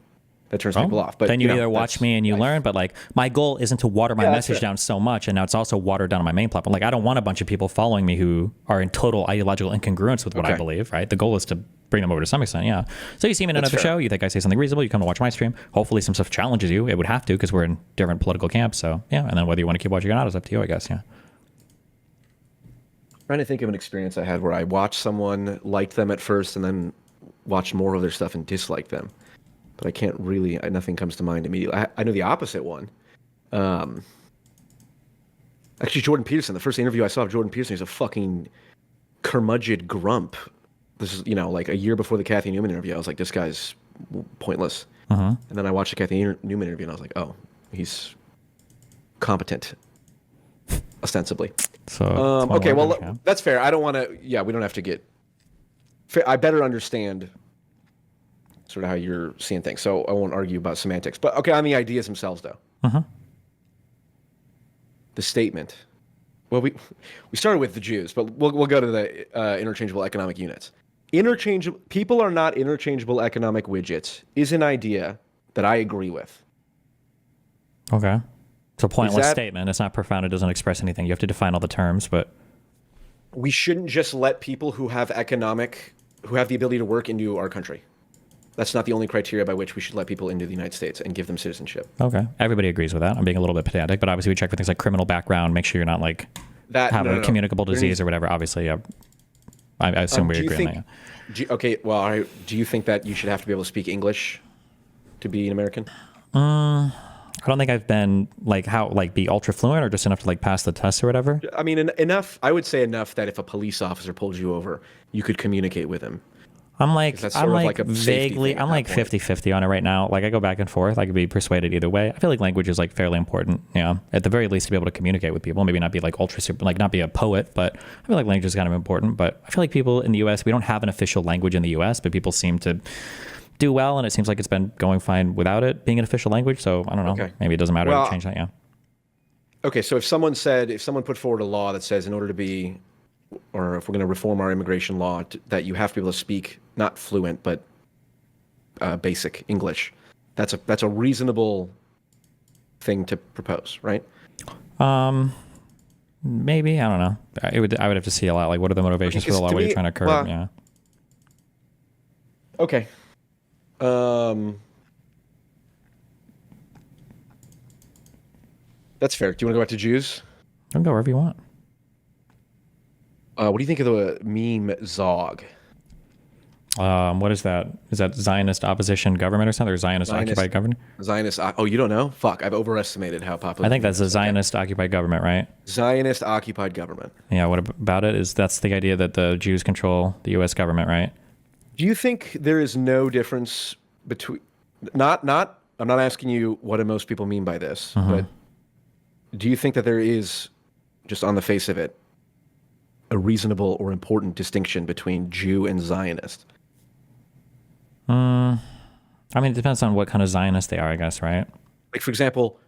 that turns people off. But then you either watch me and you learn, but like my goal isn't to water my message down so much. And now it's also watered down on my main platform. Like I don't want a bunch of people following me who are in total ideological incongruence with what I believe, right? The goal is to bring them over to some extent, yeah. So you see me in another show, you think I say something reasonable, you come to watch my stream. Hopefully some stuff challenges you. It would have to because we're in different political camps. So yeah, and then whether you want to keep watching or not is up to you, I guess, yeah. Trying to think of an experience I had where I watched someone, liked them at first, and then watched more of their stuff and disliked them. But I can't really, nothing comes to mind immediately. I know the opposite one. Actually, Jordan Peterson, the first interview I saw of Jordan Peterson, he's a fucking curmudgeon grump. This is, like a year before the Kathy Newman interview. I was like, this guy's pointless. And then I watched the Kathy Newman interview and I was like, oh, he's competent, ostensibly. So okay, well, that's fair. I don't want to, we don't have to get, I better understand sort of how you're seeing things. So I won't argue about semantics. But okay, on the ideas themselves, though. The statement. Well, we started with the Jews, but we'll go to the interchangeable economic units. People are not interchangeable economic widgets is an idea that I agree with. Okay. It's a pointless statement. It's not profound. It doesn't express anything. You have to define all the terms, but we shouldn't just let people who have the ability to work into our country. That's not the only criteria by which we should let people into the United States and give them citizenship. Okay. Everybody agrees with that. I'm being a little bit pedantic, but obviously we check for things like criminal background, make sure you're not like having a communicable disease or whatever. Obviously, I assume we agree on that. Okay, well, do you think that you should have to be able to speak English to be an American? I don't think I've been be ultra fluent or just enough to pass the test or whatever. I mean, enough. I would say enough that if a police officer pulled you over, you could communicate with him. I'm like, That's sort of like a safety vaguely, thing at I'm that like point. 50-50 on it right now. Like I go back and forth. I could be persuaded either way. I feel like language is like fairly important. At the very least to be able to communicate with people. Maybe not be like ultra super, like not be a poet, but I feel like language is kind of important. But I feel like people in the U.S. we don't have an official language in the U.S., but people seem to do well, and it seems like it's been going fine without it being an official language. So I don't know. Okay. Maybe it doesn't matter Well, to change that. Yeah. Okay, so if someone put forward a law that says in order to be, or if we're going to reform our immigration law, that you have to be able to speak not fluent but basic English, that's a reasonable thing to propose, right? Maybe I don't know. I would have to see a lot. Like, what are the motivations for the law? What are you trying to curb? Well, yeah. Okay. That's fair. Do you want to go back to Jews? Don't go wherever you want. What do you think of the meme Zog? What is that? Is that Zionist opposition government or something? Or Zionist occupied government? Zionist. Oh, you don't know? Fuck, I've overestimated how popular. I think that's a Zionist occupied government, right? Zionist occupied government. Yeah. What about it? That's the idea that the Jews control the U.S. government, right? Do you think there is no difference between I'm not asking you what do most people mean by this, but do you think that there is, just on the face of it, a reasonable or important distinction between Jew and Zionist? I mean, it depends on what kind of Zionist they are, I guess, right? Like, for example,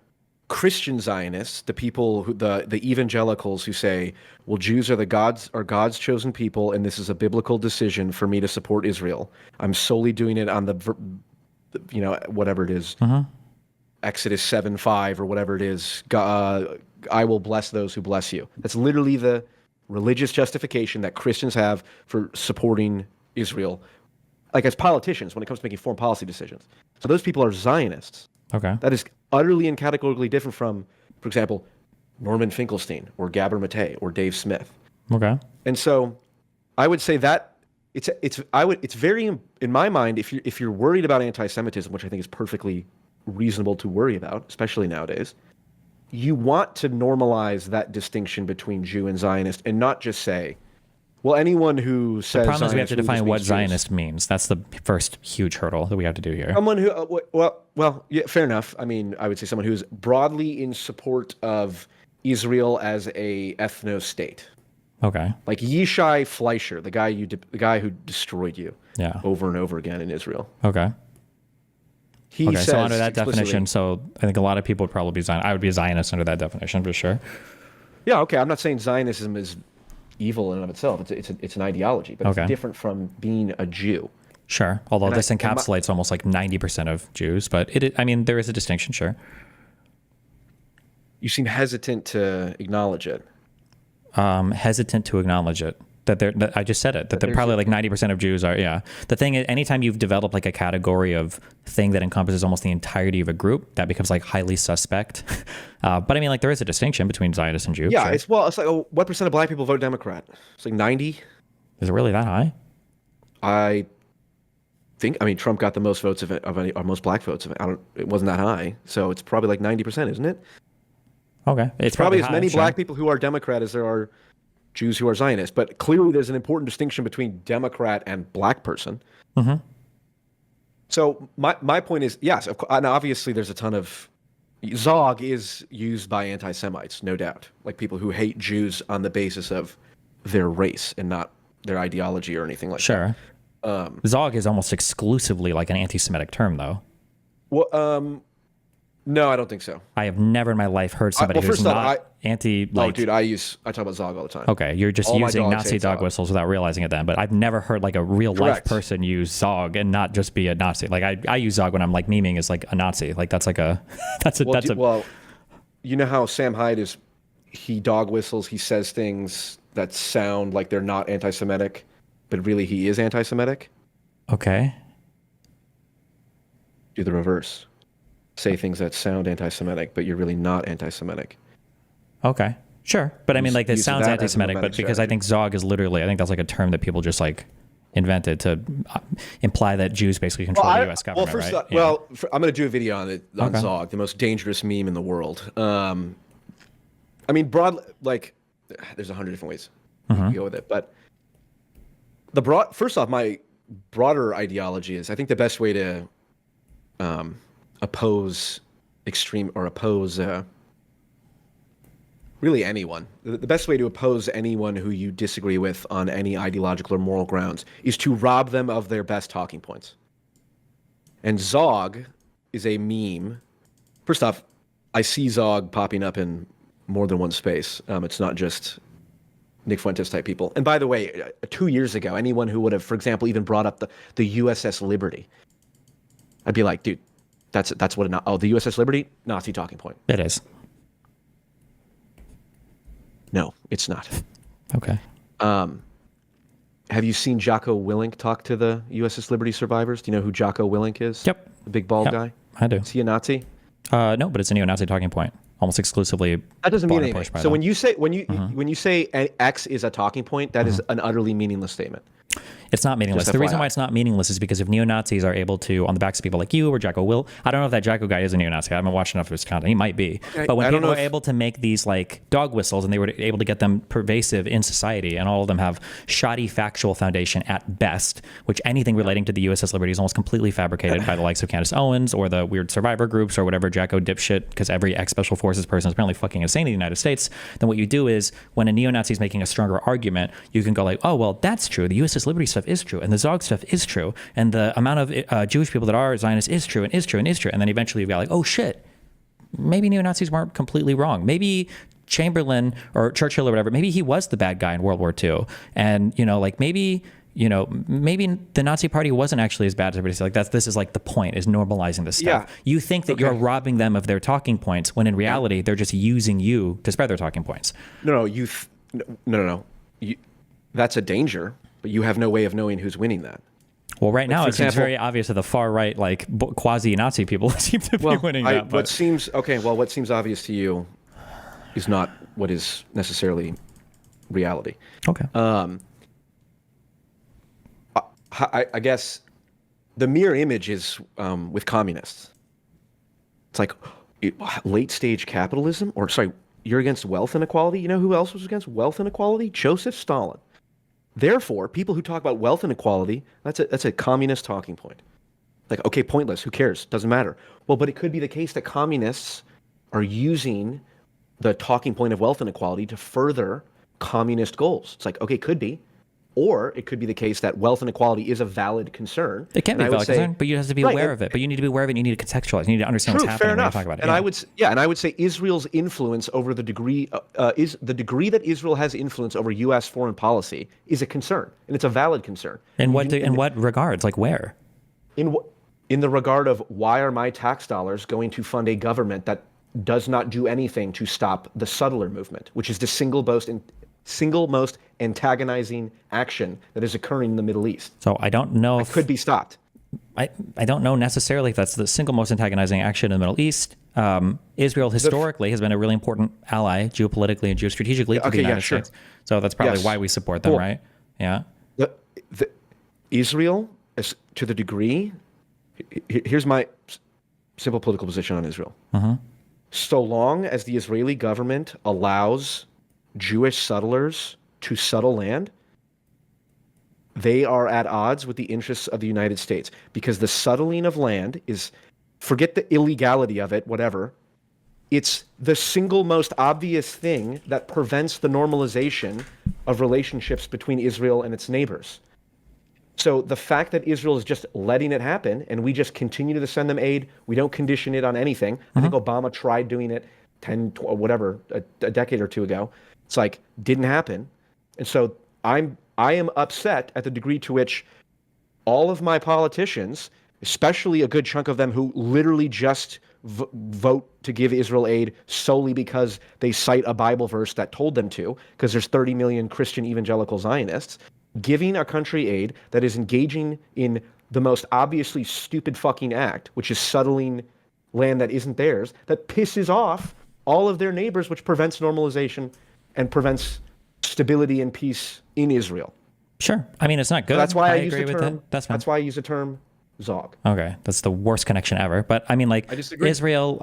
Christian Zionists, the people who the evangelicals who say, well, Jews are God's chosen people, and this is a biblical decision for me to support Israel. I'm solely doing it on whatever it is, Exodus 7:5 or whatever it is. I will bless those who bless you. That's literally the religious justification that Christians have for supporting Israel, like as politicians when it comes to making foreign policy decisions. So those people are Zionists. Okay. That is utterly and categorically different from, for example, Norman Finkelstein or Gabor Mate or Dave Smith. Okay. And so I would say that it's very, in my mind, if you're worried about anti-Semitism, which I think is perfectly reasonable to worry about, especially nowadays, you want to normalize that distinction between Jew and Zionist and not just say, well, anyone who says The problem is we have Zionist to really define just what means Jews. Zionist means. That's the first huge hurdle that we have to do here. Someone who, yeah, fair enough. I mean, I would say someone who is broadly in support of Israel as a ethno-state. Okay. Like Yishai Fleischer, the guy who destroyed you over and over again in Israel. Okay. He says so under that explicitly, definition, so I think a lot of people would probably be Zionist. I would be a Zionist under that definition for sure. Yeah, okay. I'm not saying Zionism is evil in and of itself. It's an ideology, but it's different from being a Jew. Sure. Although this encapsulates almost like 90% of Jews, but I mean, there is a distinction, sure. You seem hesitant to acknowledge it. Hesitant to acknowledge it. That I just said it. That they're probably like 90% of Jews are. Yeah. The thing is, anytime you've developed like a category of thing that encompasses almost the entirety of a group, that becomes like highly suspect. But I mean, like there is a distinction between Zionists and Jews. Yeah. Sure. It's like what percent of black people vote Democrat? It's like 90. Is it really that high? I mean, Trump got the most votes or most black votes of it. It wasn't that high, so it's probably like 90%, isn't it? Okay. It's probably as many black people who are Democrat as there are Jews who are Zionists, but clearly there's an important distinction between Democrat and black person. Mm-hmm. So my point is, yes, of course, and obviously there's a ton of Zog is used by anti-Semites, no doubt, like people who hate Jews on the basis of their race and not their ideology or anything like that. Sure. Zog is almost exclusively like an anti-Semitic term, though. Well, no, I don't think so. I have never in my life heard somebody who's not anti. Oh, dude, I talk about Zog all the time. Okay, you're just using Nazi dog whistles without realizing it then. But I've never heard like a real life person use Zog and not just be a Nazi. Like I use Zog when I'm like memeing as like a Nazi. Like that's like a well, you know how Sam Hyde he dog whistles. He says things that sound like they're not anti-Semitic, but really he is anti-Semitic. Okay. Do the reverse. Say things that sound anti-Semitic, but you're really not anti-Semitic. Okay, sure. But I mean, like, it sounds anti-Semitic, but because I think Zog is literally, I think that's like a term that people just like invented to imply that Jews basically control the U.S. government, right? I'm going to do a video on Zog, the most dangerous meme in the world. I mean, like, there's 100 different ways you can go with it, but first off, my broader ideology is, I think the best way to oppose really anyone. The best way to oppose anyone who you disagree with on any ideological or moral grounds is to rob them of their best talking points. And Zog is a meme. First off, I see Zog popping up in more than one space. It's not just Nick Fuentes type people. And by the way, 2 years ago, anyone who would have, for example, even brought up the USS Liberty, I'd be like, dude, that's what the USS Liberty, Nazi talking point. It is. No, it's not. Okay. Have you seen Jocko Willink talk to the USS Liberty survivors? Do you know who Jocko Willink is? Yep. The big bald guy? I do. Is he a Nazi? No, but it's a neo-Nazi talking point. Almost exclusively. That doesn't mean anything. So them. when you say X is a talking point, that is an utterly meaningless statement. It's not meaningless. The reason why it's not meaningless is because if neo-Nazis are able to, on the backs of people like you or Jocko Will, I don't know if that Jocko guy is a neo-Nazi. I haven't watched enough of his content. He might be. But when people are able to make these like dog whistles and they were able to get them pervasive in society, and all of them have shoddy factual foundation at best, which anything relating to the USS Liberty is almost completely fabricated by the likes of Candace Owens or the weird survivor groups or whatever Jocko dipshit, because every ex-special forces person is apparently fucking insane in the United States. Then what you do is when a neo-Nazi is making a stronger argument, you can go like, oh, well, that's true. The USS Liberty stuff is true. And the Zog stuff is true. And the amount of Jewish people that are Zionists is true and is true and is true. And then eventually you've got like, oh shit, maybe neo-Nazis weren't completely wrong. Maybe Chamberlain or Churchill or whatever, maybe he was the bad guy in World War II. And, maybe the Nazi party wasn't actually as bad as everybody said. Like this is like the point, is normalizing this stuff. Yeah. You think that you're robbing them of their talking points when in reality, they're just using you to spread their talking points. No. That's a danger. But you have no way of knowing who's winning that. Well, right now it seems very obvious that the far right, like quasi-Nazi people, seem to be winning that. What seems obvious to you is not what is necessarily reality. Okay. I guess the mirror image is with communists. It's like late stage capitalism, you're against wealth inequality. You know who else was against wealth inequality? Joseph Stalin. Therefore, people who talk about wealth inequality, that's a communist talking point. Like, okay, pointless, who cares? Doesn't matter. Well, but it could be the case that communists are using the talking point of wealth inequality to further communist goals. It's like, okay, could be. Or it could be the case that wealth inequality is a valid concern. It can be a valid concern, but you have to be aware of it. But you need to be aware of it. You need to contextualize. You need to understand what's happening when you talk about it. And I would say Israel's influence over the degree that Israel has influence over U.S. foreign policy is a concern, and it's a valid concern. In what regards? Like where? In the regard of, why are my tax dollars going to fund a government that does not do anything to stop the subtler movement, which is the single most antagonizing action that is occurring in the Middle East. So I don't know if it could be stopped. I don't know necessarily if that's the single most antagonizing action in the Middle East. Israel historically has been a really important ally geopolitically and geostrategically to the United States. So that's probably why we support them, right? Yeah. Israel, to the degree, here's my simple political position on Israel. So long as the Israeli government allows Jewish settlers to settle land, they are at odds with the interests of the United States, because the settling of land is, forget the illegality of it, whatever, it's the single most obvious thing that prevents the normalization of relationships between Israel and its neighbors. So the fact that Israel is just letting it happen and we just continue to send them aid, we don't condition it on anything. I think Obama tried doing it 10, a decade or two ago. It's like, didn't happen. And so I am upset at the degree to which all of my politicians, especially a good chunk of them who literally just vote to give Israel aid solely because they cite a Bible verse that told them to, because there's 30 million Christian evangelical Zionists, giving a country aid that is engaging in the most obviously stupid fucking act, which is settling land that isn't theirs, that pisses off all of their neighbors, which prevents normalization and prevents stability and peace in Israel. Sure. I mean, it's not good. That's why I use agree the with term. it. That's fine. That's why I use the term Zog. Okay, that's the worst connection ever. But I mean, like I disagree. Israel,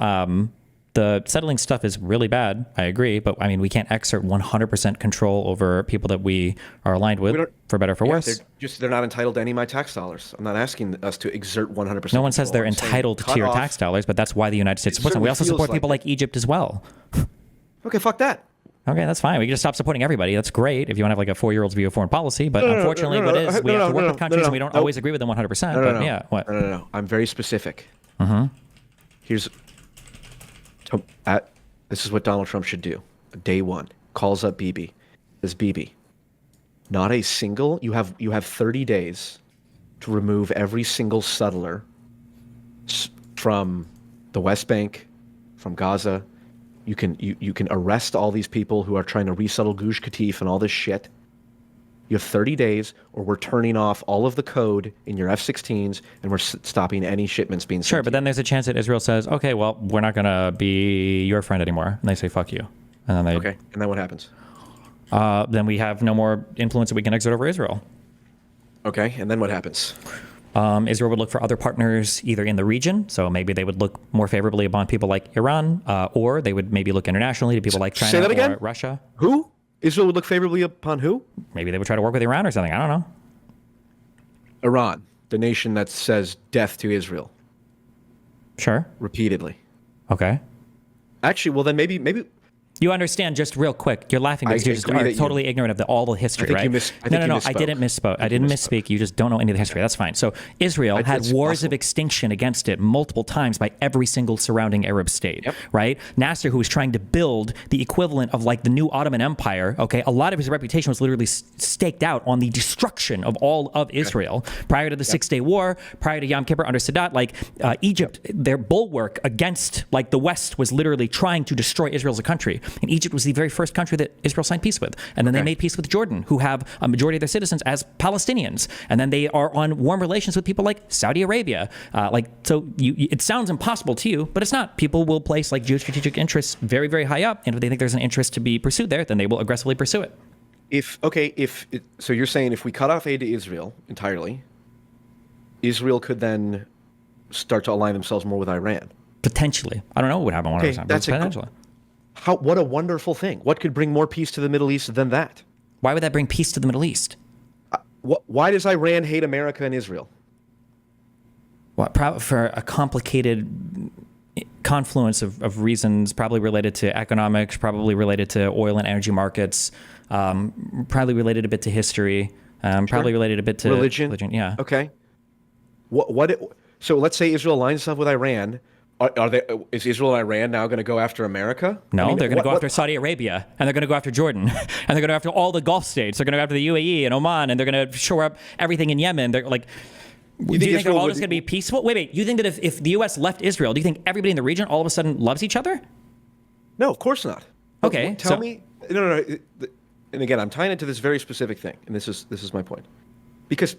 the settling stuff is really bad. I agree. But I mean, we can't exert 100% control over people that we are aligned with, for better or for worse. They're not entitled to any of my tax dollars. I'm not asking us to exert 100%. No one says they're entitled to your tace dollars, but that's why the United States supports them. We also support people like Egypt as well. Okay, fuck that. Okay, that's fine. We can just stop supporting everybody. That's great if you want to have like a 4-year-old's view of foreign policy. But unfortunately, what is we have to work with countries and we don't always agree with them 100%. But yeah, what? No. I'm very specific. Here's this is what Donald Trump should do. Day one, calls up Bibi. Says, Bibi, not a single. You have 30 days to remove every single settler from the West Bank, from Gaza. You can arrest all these people who are trying to resettle Gush Katif and all this shit. You have 30 days, or we're turning off all of the code in your F-16s, and we're stopping any shipments being sent. Sure, but then there's a chance that Israel says, okay, well, we're not going to be your friend anymore. And they say, fuck you. And then they... Okay, and then what happens? Then we have no more influence that we can exert over Israel. Okay, and then what happens? Israel would look for other partners either in the region, so maybe they would look more favorably upon people like Iran, or they would maybe look internationally to people like China Say that again? or Russia. Who? Israel would look favorably upon who? Maybe they would try to work with Iran or something. I don't know. Iran, the nation that says death to Israel. Sure. Repeatedly. Okay. Actually, well then maybe... You understand, just real quick, you're laughing because you just are totally ignorant of all the history, right? No, I didn't misspoke. I didn't misspeak. You just don't know any of the history. That's fine. So Israel had wars of extinction against it multiple times by every single surrounding Arab state, right? Nasser, who was trying to build the equivalent of like the new Ottoman Empire, okay, a lot of his reputation was literally staked out on the destruction of all of Israel prior to the Six-Day War, prior to Yom Kippur under Sadat. Like Egypt, their bulwark against like the West was literally trying to destroy Israel as a country. And Egypt was the very first country that Israel signed peace with. And then they made peace with Jordan, who have a majority of their citizens as Palestinians. And then they are on warm relations with people like Saudi Arabia. It sounds impossible to you, but it's not. People will place like geostrategic interests very, very high up. And if they think there's an interest to be pursued there, then they will aggressively pursue it. So you're saying if we cut off aid to Israel entirely, Israel could then start to align themselves more with Iran? Potentially. I don't know what would happen 100%, but potentially. What a wonderful thing. What could bring more peace to the Middle East than that? Why would that bring peace to the Middle East? Why does Iran hate America and Israel? For a complicated confluence of reasons, probably related to economics, probably related to oil and energy markets, probably related a bit to history, probably related a bit to religion. Yeah. Okay. So let's say Israel aligns itself with Iran. Is Israel and Iran now going to go after America? No, they're going to go after Saudi Arabia, and they're going to go after Jordan, and they're going to go after all the Gulf states. They're going to go after the UAE and Oman, and they're going to shore up everything in Yemen. They're like, do you think they're all just going to be peaceful? Wait. You think that if the U.S. left Israel, do you think everybody in the region all of a sudden loves each other? No, of course not. Okay. Tell me. No. And again, I'm tying it to this very specific thing, and this is my point. Because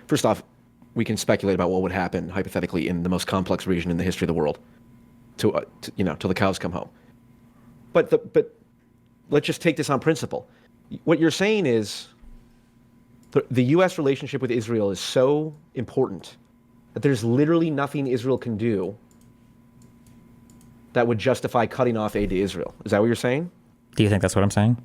first off, we can speculate about what would happen hypothetically in the most complex region in the history of the world, till the cows come home. But let's just take this on principle. What you're saying is the U.S. relationship with Israel is so important that there's literally nothing Israel can do that would justify cutting off aid to Israel. Is that what you're saying? Do you think that's what I'm saying?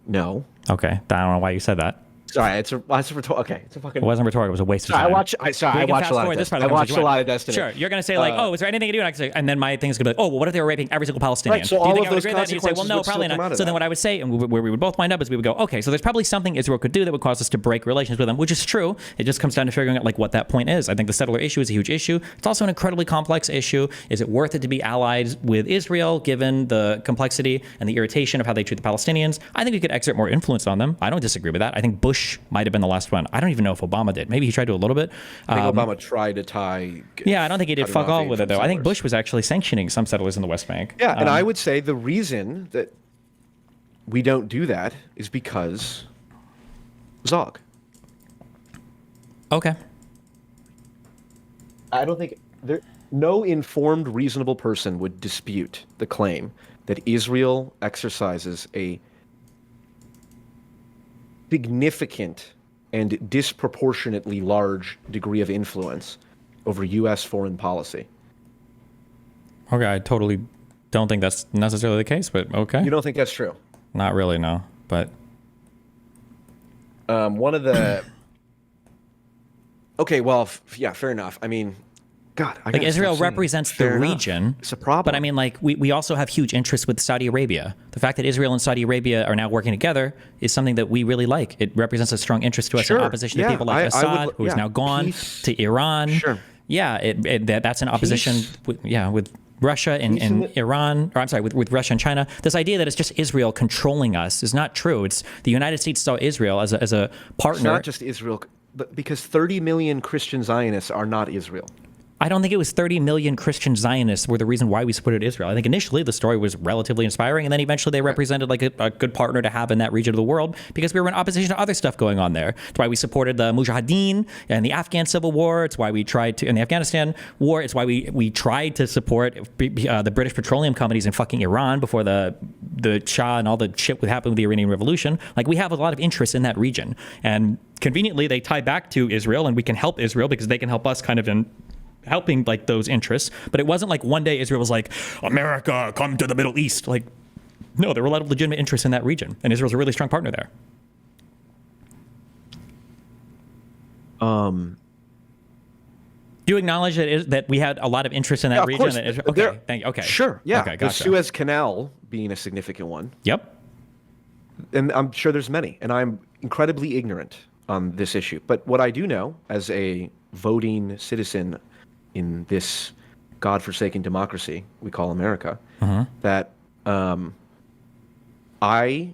No. Okay. I don't know why you said that. Sorry, it's a rhetorical. Okay, it's a fucking. It wasn't rhetorical. It was a waste of time. I watched a lot of Destiny. Sure, you're going to say like, oh, is there anything to do? And I can say, and then my thing is going to be like, oh, well, what if they were raping every single Palestinian? Right, so do you all think of I would those agree with that? And you say, well, no, probably not. So then what I would say, and where we would both wind up, is we would go, okay, so there's probably something Israel could do that would cause us to break relations with them, which is true. It just comes down to figuring out like what that point is. I think the settler issue is a huge issue. It's also an incredibly complex issue. Is it worth it to be allied with Israel given the complexity and the irritation of how they treat the Palestinians? I think we could exert more influence on them. I don't disagree with that. I think Bush might have been the last one. I don't even know if Obama did. Maybe he tried to a little bit. I think Obama tried to tie. Yeah, I don't think he did fuck all with it, though. I think Bush was actually sanctioning some settlers in the West Bank. Yeah, and I would say the reason that we don't do that is because Zog. Okay. I don't think no informed, reasonable person would dispute the claim that Israel exercises a significant and disproportionately large degree of influence over U.S. foreign policy. Okay, I totally don't think that's necessarily the case, but okay. You don't think that's true? Not really, no. But one of the okay, well, yeah, fair enough. I mean, God, like Israel represents the region. It's a problem. But I mean, like we also have huge interests with Saudi Arabia. The fact that Israel and Saudi Arabia are now working together is something that we really like. It represents a strong interest to us in opposition to people like Assad, who is now gone, to Iran. Sure. Yeah, that's an opposition with Russia and Iran, or I'm sorry, with Russia and China. This idea that it's just Israel controlling us is not true. It's the United States saw Israel as a partner. It's not just Israel, but because 30 million Christian Zionists are not Israel. I don't think it was 30 million Christian Zionists were the reason why we supported Israel. I think initially the story was relatively inspiring, and then eventually they represented like a good partner to have in that region of the world because we were in opposition to other stuff going on there. It's why we supported the Mujahideen and the Afghan civil war. It's why we tried to, in the Afghanistan war, it's why we tried to support the British petroleum companies in fucking Iran before the Shah and all the shit would happen with the Iranian Revolution. Like, we have a lot of interest in that region. And conveniently, they tie back to Israel, and we can help Israel because they can help us kind of in helping like those interests. But it wasn't like one day Israel was like, America, come to the Middle East. Like, no, there were a lot of legitimate interests in that region, and Israel's a really strong partner there. Do you acknowledge that we had a lot of interest in that region? Okay, thank you. Okay, sure, yeah. Okay, the gotcha. Suez Canal being a significant one. Yep. And I'm sure there's many, and I'm incredibly ignorant on this issue. But what I do know as a voting citizen in this godforsaken democracy we call America, that I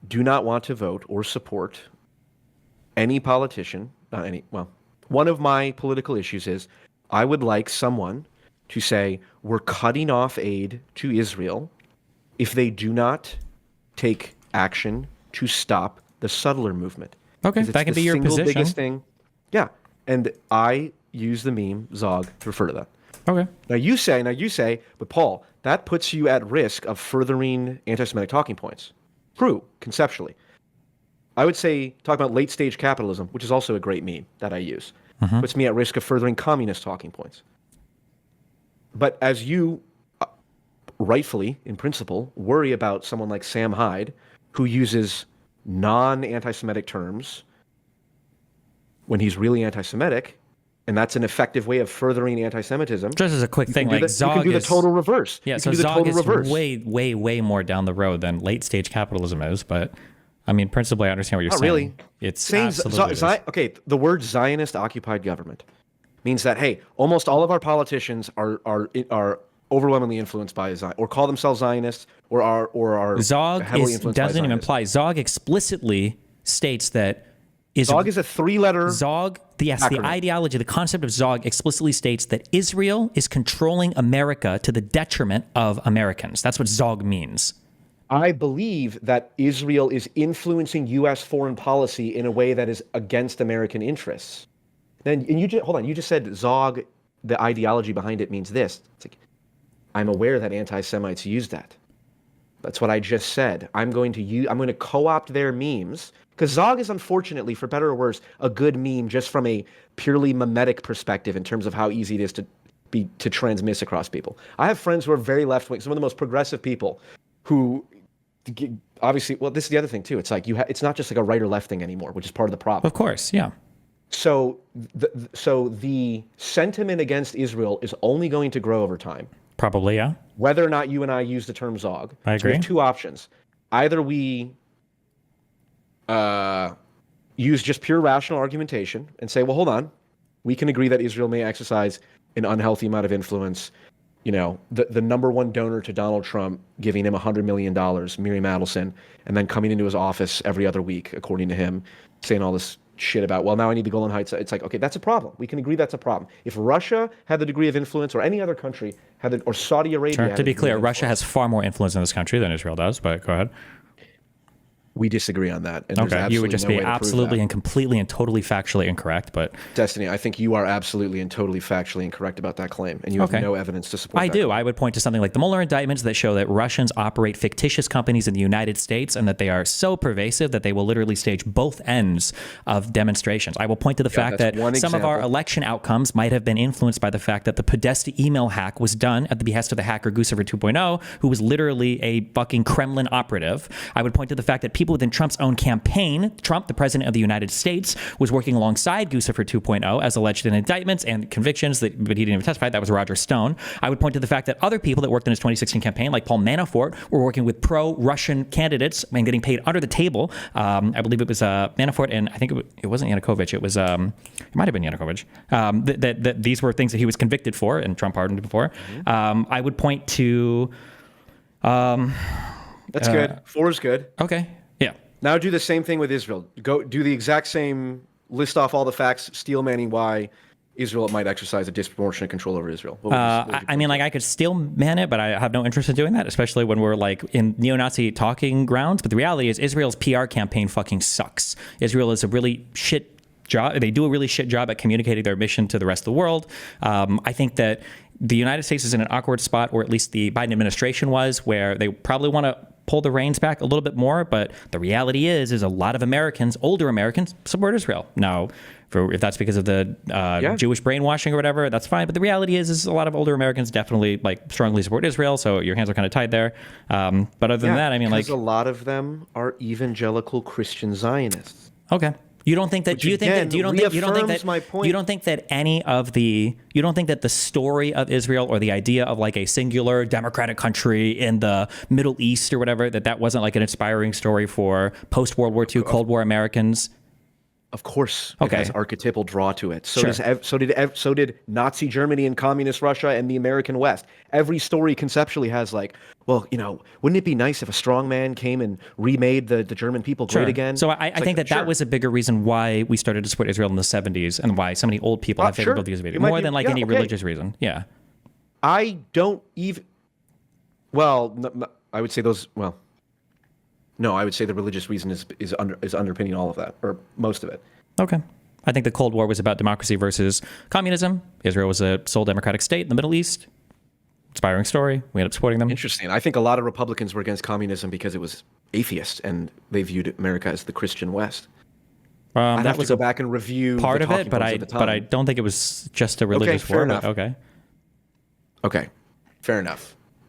do not want to vote or support any politician, one of my political issues is I would like someone to say, we're cutting off aid to Israel if they do not take action to stop the settler movement. Okay, that can be your position. Biggest thing. Yeah, and I use the meme Zog to refer to that. Okay. Now you say, but Paul, that puts you at risk of furthering anti-Semitic talking points. True, conceptually. I would say, talk about late-stage capitalism, which is also a great meme that I use, puts me at risk of furthering communist talking points. But as you rightfully, in principle, worry about someone like Sam Hyde, who uses non-anti-Semitic terms when he's really anti-Semitic, and that's an effective way of furthering anti-Semitism. Just as a quick thing, like Zog you can do the total reverse. Yeah, so Zog is way, way more down the road than late-stage capitalism is, but I mean, principally, I understand what you're saying. Really. It's absolutely okay. The word Zionist-occupied government means that, hey, almost all of our politicians are overwhelmingly influenced by Zion, or call themselves Zionists, or are Zog heavily influenced by doesn't even Zionists. imply. Zog explicitly states that Zog is a three-letter Zog. Yes, acronym. the ideology, the concept of Zog explicitly states that Israel is controlling America to the detriment of Americans. That's what Zog means. I believe that Israel is influencing U.S. foreign policy in a way that is against American interests. Then, and you just said Zog, the ideology behind it means this. It's like, I'm aware that anti-Semites use that. That's what I just said. I'm going to co-opt their memes, because Zog is, unfortunately, for better or worse, a good meme just from a purely mimetic perspective in terms of how easy it is to transmiss across people. I have friends who are very left-wing, some of the most progressive people, who obviously, well, this is the other thing too. It's like it's not just like a right or left thing anymore, which is part of the problem. Of course, yeah. So the sentiment against Israel is only going to grow over time. Probably, yeah. Whether or not you and I use the term Zog. I agree. So we have two options. Either we use just pure rational argumentation and say, well, hold on, we can agree that Israel may exercise an unhealthy amount of influence. You know, the number one donor to Donald Trump giving him $100 million, Miriam Adelson, and then coming into his office every other week, according to him, saying all this shit about, well, now I need the Golan Heights. It's like, okay, that's a problem. We can agree that's a problem. If Russia had the degree of influence, or any other country had or Saudi Arabia. To be clear, Russia has far more influence in this country than Israel does, but go ahead. We disagree on that. And there's Okay, you would absolutely just no be way to prove absolutely that. and completely and totally factually incorrect. But Destiny, I think you are absolutely and totally factually incorrect about that claim, and you have Okay. no evidence to support I that do. claim. I would point to something like the Mueller indictments that show that Russians operate fictitious companies in the United States and that they are so pervasive that they will literally stage both ends of demonstrations. I will point to the fact that's that one some of our example. election outcomes might have been influenced by the fact that the Podesta email hack was done at the behest of the hacker Guccifer 2.0, who was literally a fucking Kremlin operative. I would point to the fact that people within Trump's own campaign, Trump, the president of the United States, was working alongside Guccifer 2.0 as alleged in indictments and convictions, but he didn't even testify. That was Roger Stone. I would point to the fact that other people that worked in his 2016 campaign, like Paul Manafort, were working with pro-Russian candidates and getting paid under the table. I believe it was Manafort, and I think it wasn't Yanukovych. It was it might have been Yanukovych. That these were things that he was convicted for, and Trump pardoned before. I would point to. That's good. 4 is good. Okay. Yeah. Now do the same thing with Israel. Go do the exact same. List off all the facts. Steel manning why Israel might exercise a disproportionate control over Israel. I mean, like I could still man it, but I have no interest in doing that, especially when we're like in neo-Nazi talking grounds. But the reality is Israel's PR campaign fucking sucks. Israel is a really shit job. They do a really shit job at communicating their mission to the rest of the world. I think that the United States is in an awkward spot, or at least the Biden administration was, where they probably want to pull the reins back a little bit more. But the reality is a lot of Americans, older Americans, support Israel. Now, if that's because of the Jewish brainwashing or whatever, that's fine. But the reality is a lot of older Americans definitely like strongly support Israel. So your hands are kind of tied there. But other than that, I mean, like a lot of them are evangelical Christian Zionists. Okay. You don't think that? Which Do you think that? again You don't think? You don't think reaffirms that? my point. You don't think that any of the? You don't think that the story of Israel or the idea of like a singular democratic country in the Middle East or whatever that wasn't like an inspiring story for post World War II Cold War Americans? Of course, Okay. it has archetypal draw to it. So Sure. so did Nazi Germany and Communist Russia and the American West. Every story conceptually has like, well, wouldn't it be nice if a strong man came and remade the German people great again? So I think that was a bigger reason why we started to support Israel in the 70s and why so many old people have favorable views of it, more than like any religious reason. Yeah. I don't even. Well, I would say those. Well, no, I would say the religious reason is underpinning all of that, or most of it. Okay. I think the Cold War was about democracy versus communism. Israel was a sole democratic state in the Middle East. Inspiring story. We ended up supporting them. Interesting. I think a lot of Republicans were against communism because it was atheist, and they viewed America as the Christian West. I'd That have was to go back and review part the of it, talking points at the time. but I don't think it was just a religious fair war. enough. Okay. Okay, fair enough.